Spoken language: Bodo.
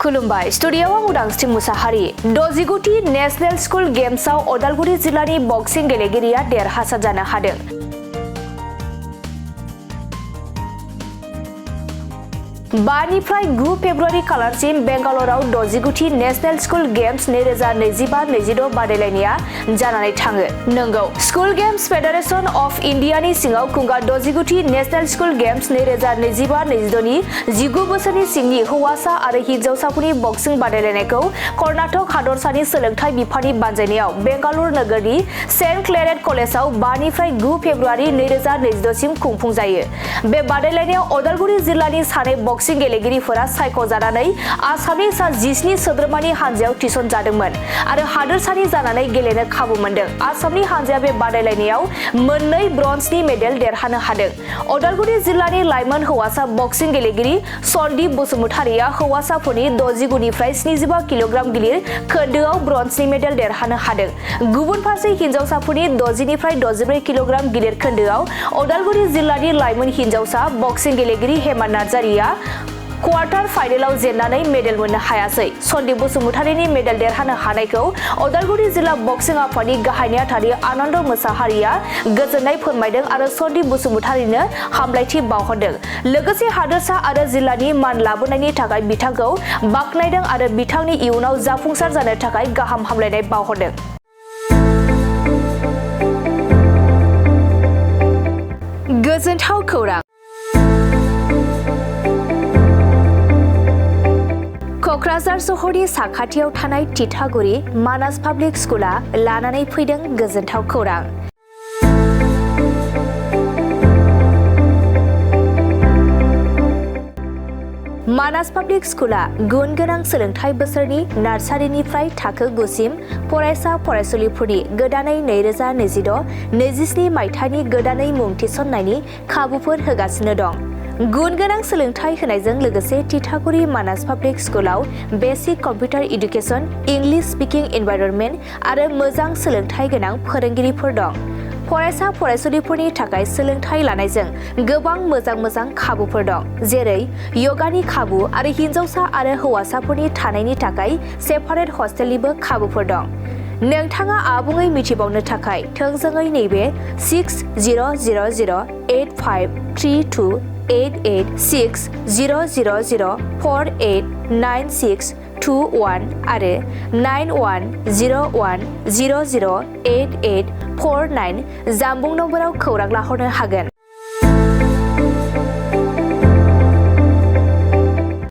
खुलुमबाय स्टुडियोआव उदांस्रि मुसाहारि दजिगुथि नेशनेल स्कुल गेम्सआव अदालगुरि जिल्लानि बक्सिं गेलेगिरिया देरहासार जानो हादों। बानिफ्राय 9 फेब्रुवारि खालारसिम बेंगालराव दजिगुथि नेशनेल स्कुल गेम्स 2025-26 बादायलायनाया जानानै थाङो। नंगौ, स्कुल गेम्स फेडारेशन अफ इन्डियानि सिङाव खुंगा दजिगुथि नेशनेल स्कुल गेम्स 2025-26 नि 19 बोसोरनि सिंनि हौवासा आरो हिनजावसाफोरनि बक्सिं बादायलायनायखौ कर्नाटक हादरसानि सोलोंथाइ बिफाननि बानजायनायाव बेंगालुरु नोगोरनि सेन्ट क्लेरेट कलेजआव 5निफ्राय 9 फेब्रुवारि 2026 सिम खुंफुंजायो। बे बादायलायनायाव अदालगुरि जिल्लानि सानै बक्सिं गेलेगिरिफोरा सायख'जानानै आसामनि सा 17 सोद्रोमानि हानजायाव थिसनजादोंमोन आरो हादोरसानि जानानै गेलेनो खाबु मोनदों। आसामनि हानजाया बे बादायलायनायाव मोननै ब्रन्जनि मेडेल देरहानो हादों। अदालगुरि जिल्लानि लाइमोन हौवासा बक्सिं गेलेगिरि सन्दीप बसुमतारिया हौवासाफोरनि 69 निफ्राय 75 किल'ग्राम गिलिर खोन्दोआव ब्रन्जनि मेडेल देरहानो हादों। गुबुन फारसे हिनजावसाफोरनि 60 निफ्राय 64 किल'ग्राम गिलिर खोन्दोआव अदालगुरि जिल्लानि लाइमोन हिनजावसा बक्सिं गेलेगिरि हेमा नार्जारिया क्वार्टार फाइनेलाव जेननानै मेडेल मोननो हायासै। सन्दीप बसुमतारिनि मेडेल देरहानो हानायखौ अदालगुरि जिल्ला बक्सिं आफादनि गाहाय नेहाथारि आनन्द मोसाहारिया गोजोननाय फोरमायदों आरो सन्दीप बसुमतारिनो हामलायथि बावहरदों। लोगोसे हादोरसा आरो जिल्लानि मान लाबोनायनि थाखाय बिथांखौ बाख्नायदों आरो बिथांनि इयुनाव जाफुंसार जानो थाखाय गाहाम हामलायनाय बावहरदों। गोजोनथाव खौरां। क'क्राझार सहरनि साखाथियाव थानाय तितागुरि मानास पाब्लिक स्कुला लानानै फैदों गोजोनथाव खौरां। मानास पाब्लिक स्कुला गुन गोनां सोलोंथाइ बोसोरनि नार्सारिनिफ्राय थाखो 9 सिम फरायसा फरायसुलिफोरनि गोदानै 2026-27 मायथाइनि गोदानै मुं थिसननायनि खाबुफोर होगासिनो दं। गुन गोनां सोलोंथाइ होनायजों लोगोसे तितागुरि मानास पाब्लिक स्कुलाव basic computer education, English speaking environment आरो मोजां सोलोंथाइ गोनां फोरोंगिरिफोर दं। फरायसा फरायसुलिफोरनि थाखाय सोलोंथाइ लानायजों गोबां मोजां खाबुफोर दं, जेरै यगानि खाबु आरो हिनजावसा आरो हौवासाफोरनि थानायनि थाखाय सेपारेट हस्टेलनिबो खाबुफोर दं। नोंथाङा आबुङै मिथिबावनो थाखाय थोंजोङै नैबे 60008832886000489621 आरो 9101008849 जानबुं नम्बराव खौरां लाहरनो हागोन।